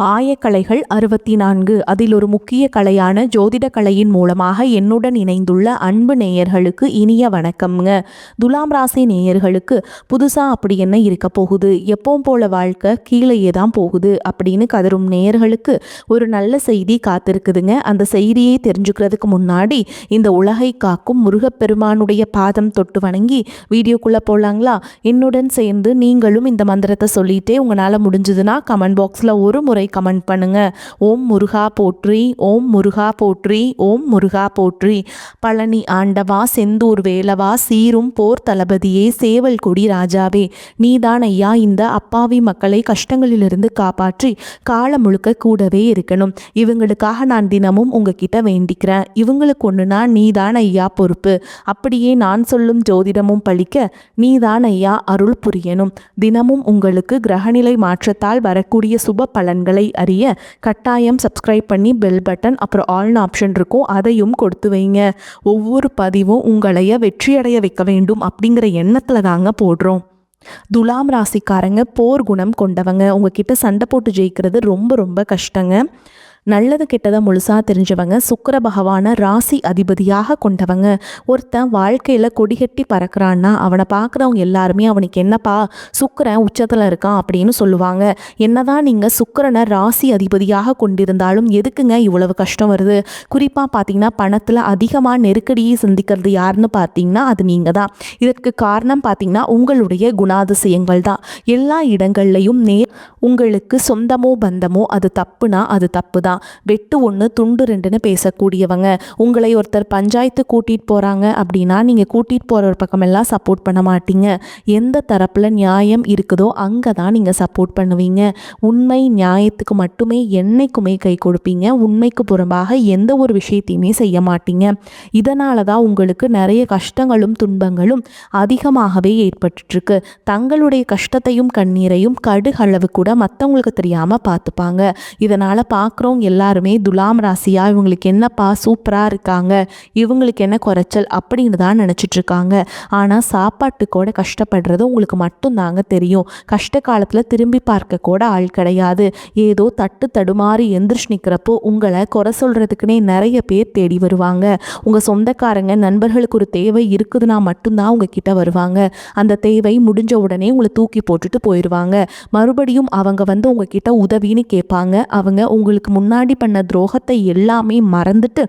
ஆயக்கலைகள் 64 அதில் ஒரு முக்கிய கலையான ஜோதிட கலையின் மூலமாக என்னுடன் இணைந்துள்ள அன்பு நேயர்களுக்கு இனிய வணக்கம்ங்க. துலாம் ராசி நேயர்களுக்கு புதுசாக அப்படி என்ன இருக்க போகுது, எப்பவும் போல வாழ்க்கை கீழேயே தான் போகுது அப்படின்னு கதரும் நேயர்களுக்கு ஒரு நல்ல செய்தி காத்திருக்குதுங்க. அந்த செய்தியை தெரிஞ்சுக்கிறதுக்கு முன்னாடி இந்த உலகை காக்கும் முருகப்பெருமானுடைய பாதம் தொட்டு வணங்கி வீடியோக்குள்ளே போகலாங்களா? என்னுடன் சேர்ந்து நீங்களும் இந்த மந்திரத்தை சொல்லிட்டே உங்களால் முடிஞ்சதுன்னா கமெண்ட் பாக்ஸில் ஒரு முறை கமெண்ட் பண்ணுங்க. ஓம் முருகா போற்றி, ஓம் முருகா போற்றி, ஓம் முருகா போற்றி. பழனி ஆண்டவா, செந்தூர் வேலவா, சீரும் போர் தளபதியே, சேவல் கொடி ராஜாவே, நீதான் ஐயா இந்த அப்பாவி மக்களை கஷ்டங்களிலிருந்து காப்பாற்றி காலம் முழுக்க கூடவே இருக்கணும். இவங்களுக்காக நான் தினமும் உங்ககிட்ட வேண்டிக்கிறேன். இவங்களுக்கு ஒன்றுனா நீதான் ஐயா பொறுப்பு. அப்படியே நான் சொல்லும் ஜோதிடமும் பழிக்க நீதான் ஐயா அருள் புரியணும். தினமும் உங்களுக்கு கிரகநிலை மாற்றத்தால் வரக்கூடிய சுப பலன்களை அறிய கட்டாயம் சப்ஸ்கிரைப் பண்ணி பெல் பட்டன் அப்புறம் ஆல்னு ஆப்ஷன் இருக்கும், அதையும் கொடுத்து வைங்க. ஒவ்வொரு பதிவும் உங்களைய வெற்றியடைய வைக்க வேண்டும் அப்படிங்கிற எண்ணத்தில் தாங்க போடுறோம். துலாம் ராசிக்காரங்க போர் குணம் கொண்டவங்க. உங்ககிட்ட சண்டை போட்டு ஜெயிக்கிறது ரொம்ப ரொம்ப கஷ்டங்க. நல்லது கெட்டதை முழுசாக தெரிஞ்சவங்க. சுக்கிர பகவானை ராசி அதிபதியாக கொண்டவங்க. ஒருத்தன் வாழ்க்கையில் கொடிகட்டி பறக்கிறான்னா அவனை பார்க்குறவங்க எல்லாருமே அவனுக்கு என்னப்பா சுக்கிரன் உச்சத்தில் இருக்கான் அப்படின்னு சொல்லுவாங்க. என்னதான் நீங்கள் சுக்கிரனை ராசி அதிபதியாக கொண்டிருந்தாலும் எதுக்குங்க இவ்வளவு கஷ்டம் வருது? குறிப்பாக பார்த்தீங்கன்னா பணத்தில் அதிகமாக நெருக்கடியை சந்திக்கிறது யாருன்னு பார்த்தீங்கன்னா அது நீங்கள் தான். இதற்கு காரணம் பார்த்தீங்கன்னா உங்களுடைய குணாதிசயங்கள் தான். எல்லா இடங்கள்லையும் உங்களுக்கு சொந்தமோ பந்தமோ அது தப்புனா அது தப்பு தான். வெட்டு ஒன்று துண்டு ரெண்டுன்னு பேசக்கூடியவங்க. உங்களை ஒருத்தர் பஞ்சாயத்து கூட்டிகிட்டு போகிறாங்க அப்படின்னா நீங்கள் கூட்டிகிட்டு போகிற ஒரு பக்கமெல்லாம் சப்போர்ட் பண்ண மாட்டீங்க. எந்த தரப்பில் நியாயம் இருக்குதோ அங்கே தான் நீங்கள் சப்போர்ட் பண்ணுவீங்க. உண்மை நியாயத்துக்கு மட்டுமே என்னைக்குமே கை கொடுப்பீங்க. உண்மைக்கு புறம்பாக எந்த ஒரு விஷயத்தையுமே செய்ய மாட்டீங்க. இதனால தான் உங்களுக்கு நிறைய கஷ்டங்களும் துன்பங்களும் அதிகமாகவே ஏற்பட்டுருக்கு. தங்களுடைய கஷ்டத்தையும் கண்ணீரையும் கடுகளவு கூட மற்றவங்களுக்கு தெரியாமல் பார்த்துப்பாங்க. இதனால் பார்க்குறவங்க எல்லாருமே துலாம் ராசியா இவங்களுக்கு என்னப்பா சூப்பராக இருக்காங்க, இவங்களுக்கு என்ன குறைச்சல் அப்படின்னு தான் நினச்சிட்டு இருக்காங்க. ஆனால் சாப்பாட்டுக்கூட கஷ்டப்படுறது உங்களுக்கு மட்டும்தாங்க தெரியும். கஷ்ட காலத்தில் திரும்பி பார்க்க கூட ஆள் கிடையாது. ஏதோ தட்டு தடுமாறி எந்திரிச்சு நிற்கிறப்போ உங்களை குறை சொல்கிறதுக்குனே நிறைய பேர் தேடி வருவாங்க. உங்கள் சொந்தக்காரங்க நண்பர்களுக்கு ஒரு தேவை இருக்குதுன்னா மட்டும்தான் உங்ககிட்ட வருவாங்க. அந்த தேவை முடிஞ்ச உடனே உங்களை தூக்கி போட்டுட்டு போயிடுவாங்க. மறுபடியும் அவங்க வந்து உங்ககிட்ட உதவின்னு கேட்பாங்க. அவங்க உங்களுக்கு முன்னாடி பண்ண துரோகத்தை எல்லாமே மறந்துட்டு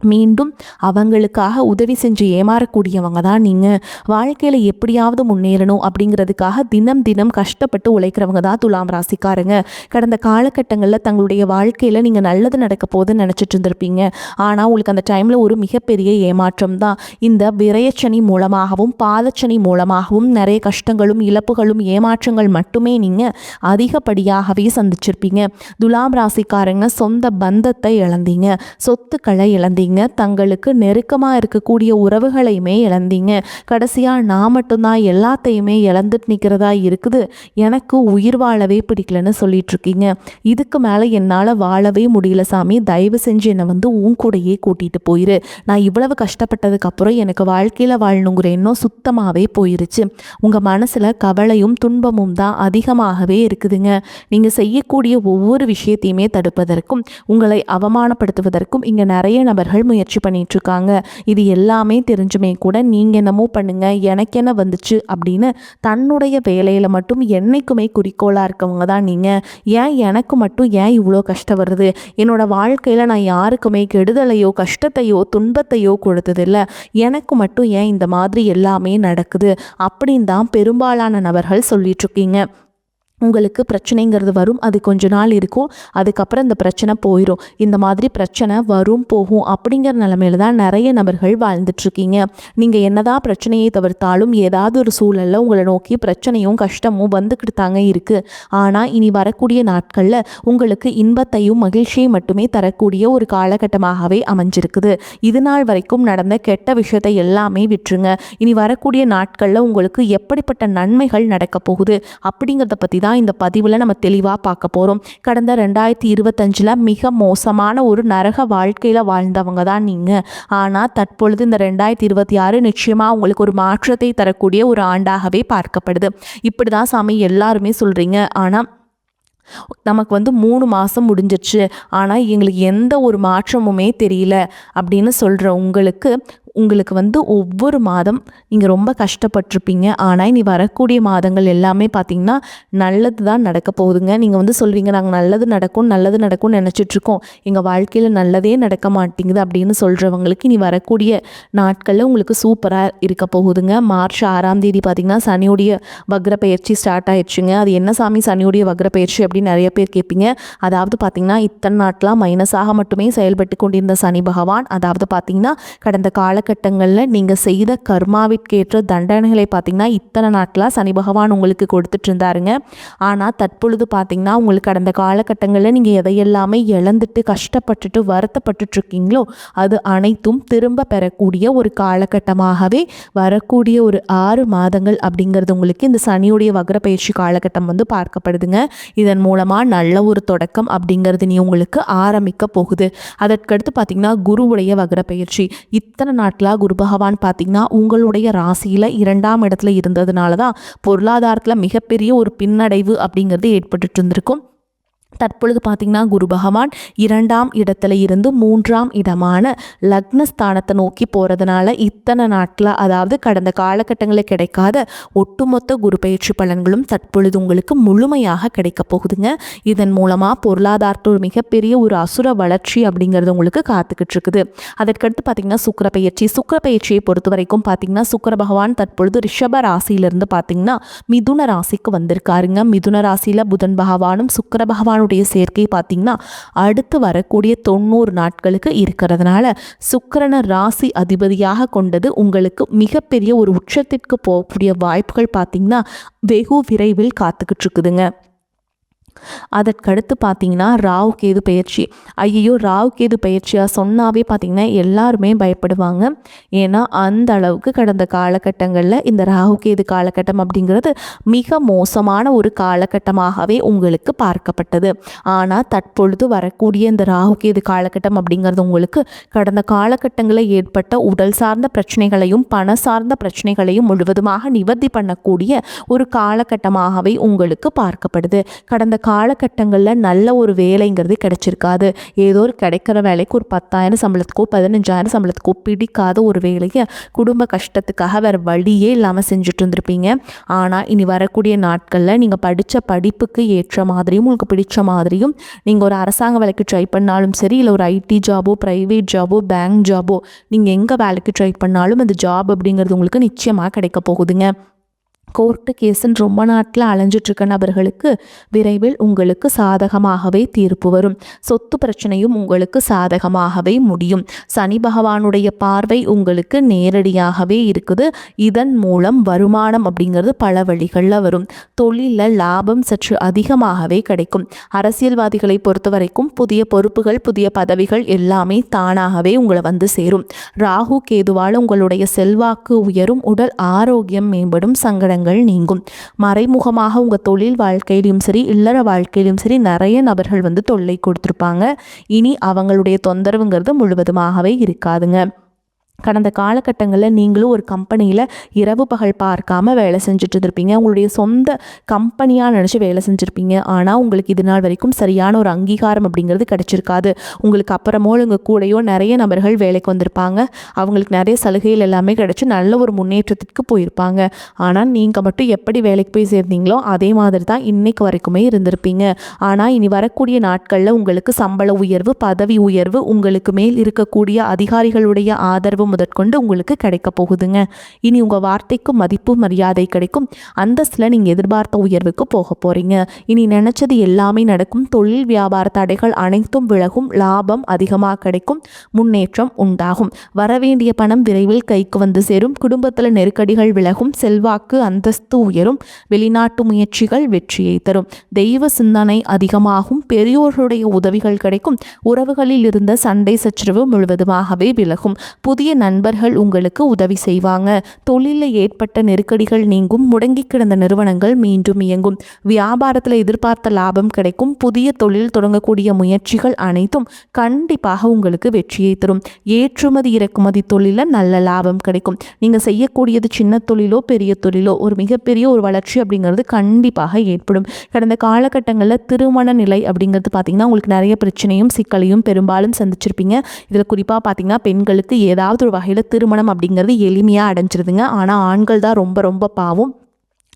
மீண்டும் அவங்களுக்காக உதவி செஞ்சு ஏமாறக்கூடியவங்க தான் நீங்கள். வாழ்க்கையில் எப்படியாவது முன்னேறணும் அப்படிங்கிறதுக்காக தினம் தினம் கஷ்டப்பட்டு உழைக்கிறவங்க தான் துலாம் ராசிக்காரங்க. கடந்த காலகட்டங்களில் தங்களுடைய வாழ்க்கையில் நீங்கள் நல்லது நடக்க போதுன்னு நினச்சிட்டு இருந்திருப்பீங்க. ஆனால் உங்களுக்கு அந்த டைமில் ஒரு மிகப்பெரிய ஏமாற்றம் தான். இந்த விரயச்சனி மூலமாகவும் பாதச்சனி மூலமாகவும் நிறைய கஷ்டங்களும் இழப்புகளும் ஏமாற்றங்கள் மட்டுமே நீங்கள் அதிகப்படியாகவே சந்திச்சிருப்பீங்க. துலாம் ராசிக்காரங்க சொந்த பந்தத்தை இழந்தீங்க, சொத்துக்களை இழந்தீங்க, தங்களுக்கு நெருக்கமாக இருக்கக்கூடிய உறவுகளையுமே இழந்தீங்க. கடைசியாக நான் மட்டும்தான் எல்லாத்தையுமே இழந்துட்டு நிற்கிறதா இருக்குது, எனக்கு உயிர் வாழவே பிடிக்கலன்னு சொல்லிட்டு இருக்கீங்க. இதுக்கு மேலே என்னால் வாழவே முடியல சாமி, தயவு செஞ்சு என்னை வந்து உன் கூடையே கூட்டிகிட்டு போயிரு. நான் இவ்வளவு கஷ்டப்பட்டதுக்கப்புறம் எனக்கு வாழ்க்கையில் வாழணுங்கிற எண்ணம் சுத்தமாகவே போயிருச்சு. உங்கள் மனசில் கவலையும் துன்பமும் தான் அதிகமாகவே இருக்குதுங்க. நீங்கள் செய்யக்கூடிய ஒவ்வொரு விஷயத்தையுமே தடுப்பதற்கும் உங்களை அவமானப்படுத்துவதற்கும் இங்கே நிறைய நபர்கள் முயற்சி பண்ணிட்டு இருக்காங்க. இது எல்லாமே தெரிஞ்சுமே கூட நீங்க என்னமோ பண்ணுங்க எனக்கு என்ன வந்துச்சு அப்படின்னு தன்னுடைய வேலையில மட்டும் என்னைக்குமே குறிக்கோளா இருக்கவங்க தான் நீங்க. ஏன் எனக்கு மட்டும் ஏன் இவ்வளோ கஷ்டம் வருது, என்னோட வாழ்க்கையில நான் யாருக்குமே கெடுதலையோ கஷ்டத்தையோ துன்பத்தையோ கொடுத்ததில்லை, எனக்கு மட்டும் ஏன் இந்த மாதிரி எல்லாமே நடக்குது அப்படின்னு தான் பெரும்பாலான நபர்கள் சொல்லிட்டு இருக்கீங்க. உங்களுக்கு பிரச்சனைங்கிறது வரும், அது கொஞ்ச நாள் இருக்கும், அதுக்கப்புறம் இந்த பிரச்சனை போயிடும். இந்த மாதிரி பிரச்சனை வரும் போகும் அப்படிங்கிற நிலைமையில தான் நிறைய நபர்கள் வாழ்ந்துட்டுருக்கீங்க. நீங்கள் என்னதான் பிரச்சனையை தவிர்த்தாலும் ஏதாவது ஒரு சூழலில் உங்களை நோக்கி பிரச்சனையும் கஷ்டமும் வந்துக்கிட்டு தாங்க இருக்குது. ஆனால் இனி வரக்கூடிய நாட்களில் உங்களுக்கு இன்பத்தையும் மகிழ்ச்சியை மட்டுமே தரக்கூடிய ஒரு காலகட்டமாகவே அமைஞ்சிருக்குது. இது நாள் வரைக்கும் நடந்த கெட்ட விஷயத்தை எல்லாமே விட்டுருங்க. இனி வரக்கூடிய நாட்களில் உங்களுக்கு எப்படிப்பட்ட நன்மைகள் நடக்க போகுது அப்படிங்கிறத பற்றி இந்த பதிவில் நம்ம தெளிவாக பார்க்க போகிறோம். கடந்த 2025 மிக மோசமான ஒரு நரக வாழ்க்கையில் வாழ்ந்தவங்க தான் நீங்கள். ஆனால் தற்பொழுது இந்த 2026 நிச்சயமாக உங்களுக்கு ஒரு மாற்றத்தை தரக்கூடிய ஒரு ஆண்டாகவே பார்க்கப்படுது. இப்படி தான் சாமி எல்லாருமே சொல்கிறீங்க. ஆனால் நமக்கு வந்து 3 மாதம் முடிஞ்சிருச்சு, ஆனால் எங்களுக்கு எந்த ஒரு மாற்றமுமே தெரியல அப்படின்னு சொல்கிற உங்களுக்கு வந்து ஒவ்வொரு மாதம் நீங்கள் ரொம்ப கஷ்டப்பட்டிருப்பீங்க. ஆனால் இனி வரக்கூடிய மாதங்கள் எல்லாமே பார்த்திங்கன்னா நல்லது தான் நடக்க போகுதுங்க. நீங்கள் வந்து சொல்வீங்க, நாங்கள் நல்லது நடக்கும்னு நினச்சிட்ருக்கோம், எங்கள் வாழ்க்கையில் நல்லதே நடக்க மாட்டேங்குது அப்படின்னு சொல்கிறவங்களுக்கு இனி வரக்கூடிய நாட்களில் உங்களுக்கு சூப்பராக இருக்க போகுதுங்க. மார்ச் 6ஆம் தேதி பார்த்திங்கன்னா சனியுடைய வக்ர பயிற்சி ஸ்டார்ட் ஆயிடுச்சுங்க. அது என்ன சாமி சனியுடைய வக்ர பயிற்சி அப்படின்னு நிறைய பேர் கேட்பீங்க. அதாவது பார்த்திங்கன்னா இத்தனை நாட்களாக மைனஸாக மட்டுமே செயல்பட்டு கொண்டிருந்த சனி பகவான், அதாவது பார்த்திங்கன்னா கடந்த காலகட்டங்களில் நீங்கள் செய்த கர்மாவிற்கேற்ற தண்டனைகளை பார்த்திங்கன்னா இத்தனை நாட்களாக சனி பகவான் உங்களுக்கு கொடுத்துட்டு இருந்தாருங்க. ஆனால் தற்பொழுது பார்த்திங்கன்னா உங்களுக்கு கடந்த காலகட்டங்களில் நீங்கள் எதையெல்லாமே இழந்துட்டு கஷ்டப்பட்டுட்டு வருத்தப்பட்டுட்டு இருக்கீங்களோ அது அனைத்தும் திரும்ப பெறக்கூடிய ஒரு காலகட்டமாகவே வரக்கூடிய ஒரு 6 மாதங்கள் அப்படிங்கிறது உங்களுக்கு இந்த சனியுடைய வக்ர பயிற்சி காலகட்டம் வந்து பார்க்கப்படுதுங்க. இதன் மூலமாக நல்ல ஒரு தொடக்கம் அப்படிங்கிறது நீ உங்களுக்கு ஆரம்பிக்க போகுது. அதற்கடுத்து பார்த்திங்கன்னா குருவுடைய வக்ர பயிற்சி. இத்தனை நாட்களாக குரு பகவான் பார்த்திங்கன்னா உங்களுடைய ராசியில் 2ஆம் இடத்துல இருந்ததுனால தான் பொருளாதாரத்தில் மிகப்பெரிய ஒரு பின்னடைவு அப்படிங்கிறது ஏற்பட்டுட்டு இருந்திருக்கும். தற்பொழுது பார்த்திங்கன்னா குரு பகவான் 2ஆம் இடத்துல இருந்து 3ஆம் இடமான லக்னஸ்தானத்தை நோக்கி போகிறதுனால இத்தனை நாட்களாக, அதாவது கடந்த காலகட்டங்களில் கிடைக்காத ஒட்டுமொத்த குரு பயிற்சி பலன்களும் தற்பொழுது உங்களுக்கு முழுமையாக கிடைக்க போகுதுங்க. இதன் மூலமாக பொருளாதாரத்தில் ஒரு மிகப்பெரிய ஒரு அசுர வளர்ச்சி அப்படிங்கிறது உங்களுக்கு காத்துக்கிட்டு இருக்குது. அதற்கடுத்து பார்த்திங்கன்னா சுக்கிர பயிற்சியை பொறுத்த வரைக்கும் பார்த்திங்கன்னா சுக்கிர பகவான் தற்பொழுது ரிஷப ராசியிலிருந்து பார்த்திங்கன்னா மிதுன ராசிக்கு வந்திருக்காருங்க. மிதுன ராசியில் புதன் பகவானும் சுக்கிர பகவானுடைய சேர்க்கை பார்த்திங்கன்னா அடுத்து வரக்கூடிய 90 நாட்களுக்கு இருக்கிறதுனால சுக்கிரனை ராசி அதிபதியாக கொண்டது உங்களுக்கு மிகப்பெரிய ஒரு உச்சத்திற்கு போகக்கூடிய வாய்ப்புகள் பார்த்திங்கன்னா வெகு விரைவில் காத்துக்கிட்டு இருக்குதுங்க. அதற்கடுத்து பார்த்திங்கன்னா ராகு கேது பயிற்சி. ஐயோ, ராகு கேது பயிற்சியாக சொன்னாவே பார்த்திங்கன்னா எல்லாருமே பயப்படுவாங்க. ஏன்னா அந்த அளவுக்கு கடந்த காலகட்டங்களில் இந்த ராகு கேது காலகட்டம் அப்படிங்கிறது மிக மோசமான ஒரு காலகட்டமாகவே உங்களுக்கு பார்க்கப்பட்டது. ஆனால் தற்பொழுது வரக்கூடிய இந்த ராகு கேது காலகட்டம் அப்படிங்கிறது உங்களுக்கு கடந்த காலகட்டங்களில் ஏற்பட்ட உடல் சார்ந்த பிரச்சனைகளையும் பண சார்ந்த பிரச்சனைகளையும் முழுவதுமாக நிவர்த்தி பண்ணக்கூடிய ஒரு காலகட்டமாகவே உங்களுக்கு பார்க்கப்படுது. கடந்த காலகட்டங்களில் நல்ல ஒரு வேலைங்கிறது கிடைச்சிருக்காது. ஏதோ ஒரு கிடைக்கிற வேலைக்கு ஒரு 10,000 சம்பளத்துக்கோ 15,000 சம்பளத்துக்கோ பிடிக்காத ஒரு வேலையை குடும்ப கஷ்டத்துக்காக வேறு வழியே இல்லாமல் செஞ்சுட்டு இருந்திருப்பீங்க. ஆனால் இனி வரக்கூடிய நாட்களில் நீங்கள் படித்த படிப்புக்கு ஏற்ற மாதிரியும் உங்களுக்கு பிடிச்ச மாதிரியும் நீங்கள் ஒரு அரசாங்க வேலைக்கு ட்ரை பண்ணாலும் சரி, இல்லை ஒரு ஐடி ஜாபோ ப்ரைவேட் ஜாபோ பேங்க் ஜாபோ நீங்கள் எங்கே வேலைக்கு ட்ரை பண்ணாலும் அந்த ஜாப் அப்படிங்கிறது உங்களுக்கு நிச்சயமாக கிடைக்க போகுதுங்க. கோர்ட்டு கேஸுன்னு ரொம்ப நாட்டில் அலைஞ்சிட்ருக்க நபர்களுக்கு விரைவில் உங்களுக்கு சாதகமாகவே தீர்ப்பு வரும். சொத்து பிரச்சனையும் உங்களுக்கு சாதகமாகவே முடியும். சனி பகவானுடைய பார்வை உங்களுக்கு நேரடியாகவே இருக்குது. இதன் மூலம் வருமானம் அப்படிங்கிறது பல வழிகளில் வரும். தொழிலில் லாபம் சற்று அதிகமாகவே கிடைக்கும். அரசியல்வாதிகளை பொறுத்த வரைக்கும் புதிய பொறுப்புகள் புதிய பதவிகள் எல்லாமே தானாகவே உங்களை வந்து சேரும். ராகு கேதுவால் உங்களுடைய செல்வாக்கு உயரும், உடல் ஆரோக்கியம் மேம்படும், சங்கடங்கள் நீங்கும். மறைமுகமாக உங்கள் தொழில் வாழ்க்கையிலும் சரி இல்லற வாழ்க்கையிலும் சரி நிறைய நபர்கள் வந்து தொல்லை கொடுத்துருப்பாங்க. இனி அவங்களுடைய தொந்தரவுங்கிறது முழுவதுமாகவே இருக்காதுங்க. கடந்த காலகட்டங்களில் நீங்களும் ஒரு கம்பெனியில் இரவு பகல் பார்க்காம வேலை செஞ்சுட்டு இருந்திருப்பீங்க. உங்களுடைய சொந்த கம்பெனியாக நினச்சி வேலை செஞ்சுருப்பீங்க. ஆனால் உங்களுக்கு இது நாள் வரைக்கும் சரியான ஒரு அங்கீகாரம் அப்படிங்கிறது கிடச்சிருக்காது. உங்களுக்கு அப்புறமோ உங்கள் கூடையோ நிறைய நபர்கள் வேலைக்கு வந்திருப்பாங்க. அவங்களுக்கு நிறைய சலுகைகள் எல்லாமே கிடச்சி நல்ல ஒரு முன்னேற்றத்திற்கு போயிருப்பாங்க. ஆனால் நீங்கள் மட்டும் எப்படி வேலைக்கு போய் சேர்ந்தீங்களோ அதே மாதிரி தான் இன்னைக்கு வரைக்குமே இருந்திருப்பீங்க. ஆனால் இனி வரக்கூடிய நாட்களில் உங்களுக்கு சம்பள உயர்வு பதவி உயர்வு உங்களுக்கு மேல் இருக்கக்கூடிய அதிகாரிகளுடைய ஆதரவு முதற்கொண்டு உங்களுக்கு கிடைக்க போகுதுங்க. இனி உங்கள் வார்த்தைக்கு மதிப்பு மரியாதை கிடைக்கும். அந்தஸ்தில் நீங்கள் எதிர்பார்த்த உயர்வுக்கு போக போகிறீங்க. இனி நினச்சது எல்லாமே நடக்கும். தொழில் வியாபார தடைகள் அனைத்தும் விலகும். லாபம் அதிகமாக கிடைக்கும். முன்னேற்றம் உண்டாகும். வரவேண்டிய பணம் விரைவில் கைக்கு வந்து சேரும். குடும்பத்தில் நெருக்கடிகள் விலகும். செல்வாக்கு அந்தஸ்து உயரும். வெளிநாட்டு முயற்சிகள் வெற்றியை தரும். தெய்வ சிந்தனை அதிகமாகும். பெரியோர்களுடைய உதவிகள் கிடைக்கும். உறவுகளில் இருந்த சண்டை சச்சரவு முழுவதுமாகவே விலகும். புதிய நண்பர்கள் உங்களுக்கு உதவி செய்வாங்க. தொழிலில் ஏற்பட்ட நெருக்கடிகள் நீங்கும். முடங்கி கிடந்த நிறுவனங்கள் மீண்டும் இயங்கும். வியாபாரத்தில் எதிர்பார்த்த லாபம் கிடைக்கும். புதிய தொழில் தொடங்கக்கூடிய முயற்சிகள் அனைத்தும் கண்டிப்பாக உங்களுக்கு வெற்றியை தரும். ஏற்றுமதி இறக்குமதி தொழிலில் நல்ல லாபம் கிடைக்கும். நீங்கள் செய்யக்கூடியது சின்ன தொழிலோ பெரிய தொழிலோ ஒரு மிகப்பெரிய ஒரு வளர்ச்சி அப்படிங்கிறது கண்டிப்பாக ஏற்படும். கடந்த காலகட்டங்களில் திருமண நிலை அப்படிங்கிறது பார்த்திங்கன்னா உங்களுக்கு நிறைய பிரச்சனையும் சிக்கலையும் பெரும்பாலும் சந்திச்சிருப்பீங்க. இதில் குறிப்பாக பார்த்திங்கன்னா பெண்களுக்கு ஏதாவது ஒரு வகையில் திருமணம் அப்படிங்கிறது எளிமையாக அடைஞ்சிருதுங்க. ஆனால் ஆண்கள் தான் ரொம்ப ரொம்ப பாவம்.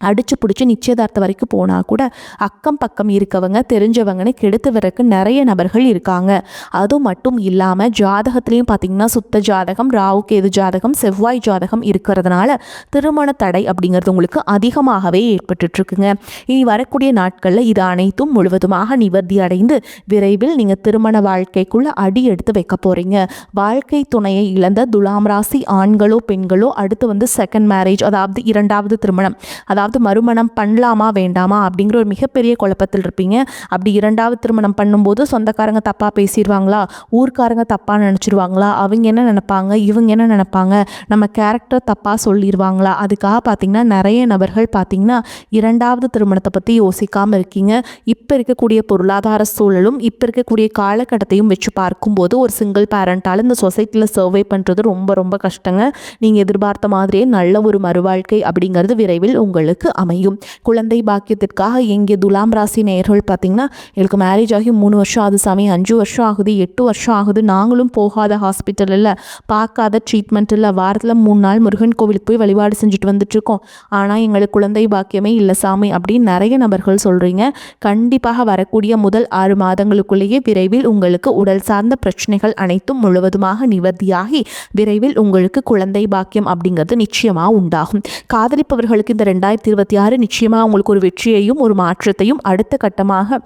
அடிச்சு பிடிச்சி நிச்சயதார்த்தம் வரைக்கும் போனால் கூட அக்கம் பக்கம் இருக்கவங்க தெரிஞ்சவங்கன்னு கெடுத்து வரக்கு நிறைய நபர்கள் இருக்காங்க. அது மட்டும் இல்லாமல் ஜாதகத்துலேயும் பார்த்திங்கன்னா சுத்த ஜாதகம், ராகு கேது ஜாதகம், செவ்வாய் ஜாதகம் இருக்கிறதுனால திருமண தடை அப்படிங்கிறது உங்களுக்கு அதிகமாகவே ஏற்பட்டுருக்குங்க. இனி வரக்கூடிய நாட்களில் இது அனைத்தும் முழுவதுமாக நிவர்த்தி அடைந்து விரைவில் நீங்கள் திருமண வாழ்க்கைக்குள்ளே அடி எடுத்து வைக்க போகிறீங்க. வாழ்க்கை துணையை இழந்த துலாம் ராசி ஆண்களோ பெண்களோ அடுத்து செகண்ட் மேரேஜ், அதாவது இரண்டாவது திருமணம், அதாவது மறுமணம் பண்ணலாமா வேண்டாமா அப்படிங்கிற ஒரு மிகப்பெரிய குழப்பத்தில் இருப்பீங்க. அப்படி இரண்டாவது திருமணம் பண்ணும்போது சொந்தக்காரங்க தப்பாக பேசிடுவாங்களா, ஊர்க்காரங்க தப்பாக நினச்சிருவாங்களா, அவங்க என்ன நினைப்பாங்க, இவங்க என்ன நினைப்பாங்க, நம்ம கேரக்டர் தப்பாக சொல்லிடுவாங்களா, அதுக்காக பார்த்திங்கன்னா நிறைய நபர்கள் பார்த்திங்கன்னா இரண்டாவது திருமணத்தை பற்றி யோசிக்காமல் இருக்கீங்க. இப்போ இருக்கக்கூடிய பொருளாதார சூழலும் இப்போ இருக்கக்கூடிய காலகட்டத்தையும் வச்சு பார்க்கும்போது ஒரு சிங்கிள் பேரண்டால் இந்த சொசைட்டியில் சர்வை பண்ணுறது ரொம்ப ரொம்ப கஷ்டங்க. நீங்கள் எதிர்பார்த்த மாதிரியே நல்ல ஒரு மறுவாழ்க்கை அப்படிங்கிறது விரைவில் உங்களுக்கு அமையும். குழந்தை பாக்கியத்திற்காக எங்கே துலாம் ராசி நேயர்கள் பார்த்தீங்கன்னா எனக்கு மேரேஜ் ஆகி 3 வருஷம் ஆகுது சாமி, 5 வருஷம் ஆகுது, 8 வருஷம் ஆகுது, நாங்களும் போகாத ஹாஸ்பிட்டல் இல்லை, பார்க்காத ட்ரீட்மெண்ட் இல்லை, வாரத்தில் 3 நாள் முருகன் கோவிலுக்கு போய் வழிபாடு செஞ்சுட்டு வந்துட்டுருக்கோம், ஆனால் எங்களுக்கு குழந்தை பாக்கியமே இல்லை சாமி அப்படின்னு நிறைய நபர்கள் சொல்கிறீங்க. கண்டிப்பாக வரக்கூடிய முதல் 6 மாதங்களுக்குள்ளேயே விரைவில் உங்களுக்கு உடல் சார்ந்த பிரச்சனைகள் அனைத்தும் முழுவதுமாக நிவர்த்தியாகி விரைவில் உங்களுக்கு குழந்தை பாக்கியம் அப்படிங்கிறது நிச்சயமாக உண்டாகும். காதலிப்பவர்களுக்கு இந்த 2026 நிச்சயமாக உங்களுக்கு ஒரு வெற்றியையும் ஒரு மாற்றத்தையும் அடுத்த கட்டமாக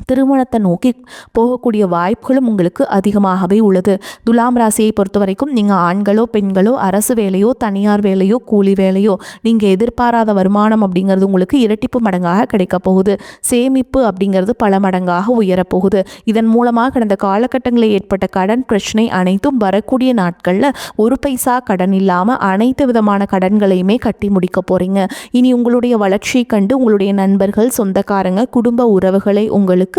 திருமணத்தை நோக்கி போகக்கூடிய வாய்ப்புகளும் உங்களுக்கு அதிகமாகவே உள்ளது. துலாம் ராசியை பொறுத்த வரைக்கும் நீங்கள் ஆண்களோ பெண்களோ அரசு வேலையோ தனியார் வேலையோ கூலி வேலையோ நீங்கள் எதிர்பாராத வருமானம் அப்படிங்கிறது உங்களுக்கு இரட்டிப்பு மடங்காக கிடைக்க போகுது. சேமிப்பு அப்படிங்கிறது பல மடங்காக உயரப்போகுது. இதன் மூலமாக கடந்த காலகட்டங்களில் ஏற்பட்ட கடன் பிரச்சனை அனைத்தும் வரக்கூடிய நாட்களில் ஒரு பைசா கடன் இல்லாமல் அனைத்து விதமான கடன்களையுமே கட்டி முடிக்க போகிறீங்க. இனி உங்களுடைய வளர்ச்சியை கண்டு உங்களுடைய நண்பர்கள், சொந்தக்காரங்க, குடும்ப உறவுகளை உங்களுக்கு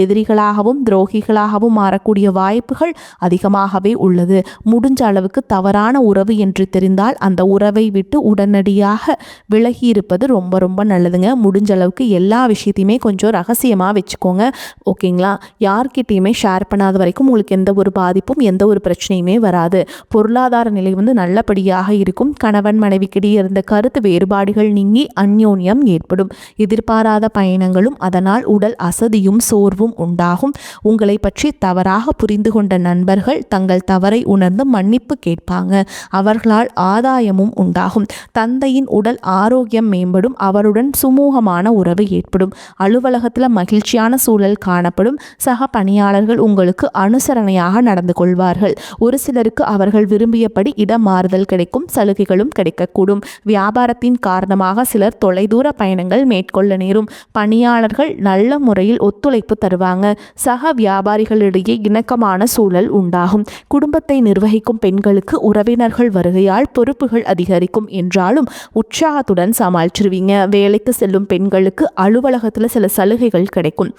எதிரிகளாகவும் துரோகிகளாகவும் மாறக்கூடிய வாய்ப்புகள் அதிகமாகவே உள்ளது. முடிஞ்ச அளவுக்கு தவறான உறவு என்று தெரிந்தால் அந்த உறவை விட்டு உடனடியாக விலகி இருப்பது ரொம்ப ரொம்ப நல்லதுங்க. முடிஞ்ச அளவுக்கு எல்லா விஷயத்தையுமே கொஞ்சம் ரகசியமாக வச்சுக்கோங்க, ஓகேங்களா? யார்கிட்டையுமே ஷேர் பண்ணாத வரைக்கும் உங்களுக்கு எந்த ஒரு பாதிப்பும் எந்த ஒரு பிரச்சனையுமே வராது. பொருளாதார நிலை நல்லபடியாக இருக்கும். கணவன் மனைவிக்கிடையே இருந்த கருத்து வேறுபாடுகள் நீங்கி அந்யோன்யம் ஏற்படும். எதிர்பாராத பயணங்களும் அதனால் உடல் அசதியும் சோர்வும் உண்டாகும். உங்களை பற்றி தவறாக புரிந்து கொண்ட நண்பர்கள் தங்கள் தவறை உணர்ந்து மன்னிப்பு கேட்பாங்க. அவர்களால் ஆதாயமும் உண்டாகும். தந்தையின் உடல் ஆரோக்கியம் மேம்படும். அவருடன் சுமூகமான உறவு ஏற்படும். அலுவலகத்தில் மகிழ்ச்சியான சூழல் காணப்படும். சக பணியாளர்கள் உங்களுக்கு அனுசரணையாக நடந்து கொள்வார்கள். ஒரு சிலருக்கு அவர்கள் விரும்பியபடி இடமாறுதல் கிடைக்கும். சலுகைகளும் கிடைக்கக்கூடும். வியாபாரத்தின் காரணமாக சிலர் தொலைதூர பயணங்கள் மேற்கொள்ள நேரும். பணியாளர்கள் நல்ல முறையில் ஒத்துழைப்பு தருவாங்க. சக வியாபாரிகளிடையே இணக்கமான சூழல் உண்டாகும். குடும்பத்தை நிர்வகிக்கும் பெண்களுக்கு உறவினர்கள் வருகையால் பொறுப்புகள் அதிகரிக்கும் என்றாலும் உற்சாகத்துடன் சமாளிச்சிருவீங்க. வேலைக்கு செல்லும் பெண்களுக்கு அலுவலகத்தில் சில சலுகைகள் கிடைக்கும்.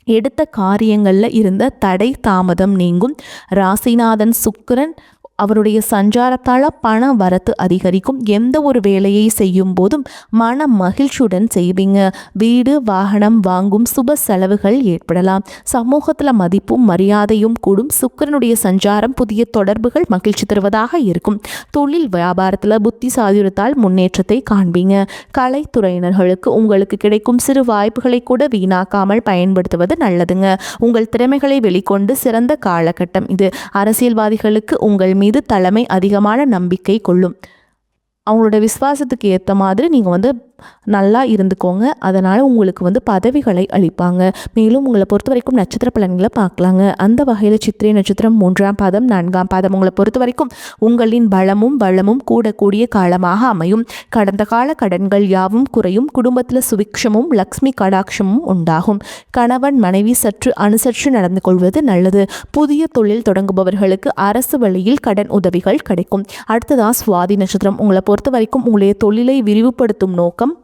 எடுத்த காரியங்களில் இருந்த தடை தாமதம் நீங்கும். ராசிநாதன் சுக்கிரன் அவருடைய சஞ்சாரத்தால் பண வரத்து அதிகரிக்கும். எந்த ஒரு வேலையை செய்யும் போதும் மன மகிழ்ச்சியுடன் செய்வீங்க. வீடு வாகனம் வாங்கும் சுப செலவுகள் ஏற்படலாம். சமூகத்தில் மதிப்பும் மரியாதையும் கூடும். சுக்கிரனுடைய சஞ்சாரம் புதிய தொடர்புகள் மகிழ்ச்சி தருவதாக இருக்கும். தொழில் வியாபாரத்தில் புத்திசாலித்தால் முன்னேற்றத்தை காண்பீங்க. கலைத்துறையினர்களுக்கு உங்களுக்கு கிடைக்கும் சிறு வாய்ப்புகளை கூட வீணாக்காமல் பயன்படுத்துவது நல்லதுங்க. உங்கள் திறமைகளை வெளிக்கொண்டு சிறந்த காலகட்டம் இது. அரசியல்வாதிகளுக்கு உங்கள் மீது தலைமை அதிகமான நம்பிக்கை கொள்ளும். அவங்களோட விசுவாசத்துக்கு ஏற்ற மாதிரி நீங்கள் நல்லா இருந்துக்கோங்க. அதனால் உங்களுக்கு வந்து பதவிகளை அளிப்பாங்க. மேலும் உங்களை பொறுத்த வரைக்கும் நட்சத்திர பலன்களை பார்க்கலாங்க. அந்த வகையில் சித்திரை நட்சத்திரம் 3ஆம் பாதம் 4ஆம் பாதம் உங்களை பொறுத்த வரைக்கும் உங்களின் பலமும் வளமும் கூடக்கூடிய காலமாக அமையும். கடந்த கால கடன்கள் யாவும் குறையும். குடும்பத்தில் சுபிக்ஷமும் லக்ஷ்மி கடாட்சமும் உண்டாகும். கணவன் மனைவி சற்று அனுசரித்து நடந்து கொள்வது நல்லது. புதிய தொழில் தொடங்குபவர்களுக்கு அரசு வழியில் கடன் உதவிகள் கிடைக்கும். அடுத்ததான் சுவாதி நட்சத்திரம் உங்களை பொறுத்த வரைக்கும் உங்களுடைய தொழிலை விரிவுபடுத்தும் நோக்கம்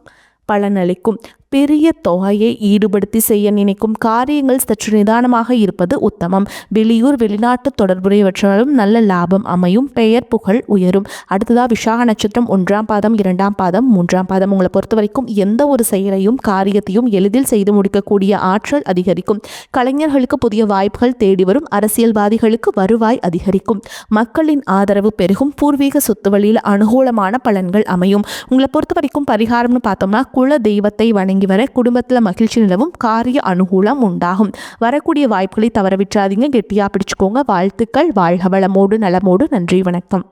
பலனளிக்கும். பெரிய தொகையை ஈடுபடுத்தி செய்ய நினைக்கும் காரியங்கள் சற்று நிதானமாக இருப்பது உத்தமம். வெளியூர் வெளிநாட்டு தொடர்புடையவற்றாலும் நல்ல லாபம் அமையும். பெயர் புகழ் உயரும். அடுத்ததாக விசாக நட்சத்திரம் 1ஆம் பாதம் 2ஆம் பாதம் 3ஆம் பாதம் உங்களை பொறுத்த வரைக்கும் எந்த ஒரு செயலையும் காரியத்தையும் எளிதில் செய்து முடிக்கக்கூடிய ஆற்றல் அதிகரிக்கும். கலைஞர்களுக்கு புதிய வாய்ப்புகள் தேடி வரும். அரசியல்வாதிகளுக்கு வருவாய் அதிகரிக்கும். மக்களின் ஆதரவு பெருகும். பூர்வீக சொத்து வழியில் அனுகூலமான பலன்கள் அமையும். உங்களை பொறுத்த வரைக்கும் பரிகாரம்னு பார்த்தோம்னா குல தெய்வத்தை வணங்கி வர குடும்பத்தில் மகிழ்ச்சி நிலவும். காரிய அனுகூலம் உண்டாகும். வரக்கூடிய வாய்ப்புகளை தவற விட்டுறாதீங்க. கெட்டியாக பிடிச்சுக்கோங்க. வாழ்த்துக்கள். வாழ்க வளமோடு நலமோடு. நன்றி, வணக்கம்.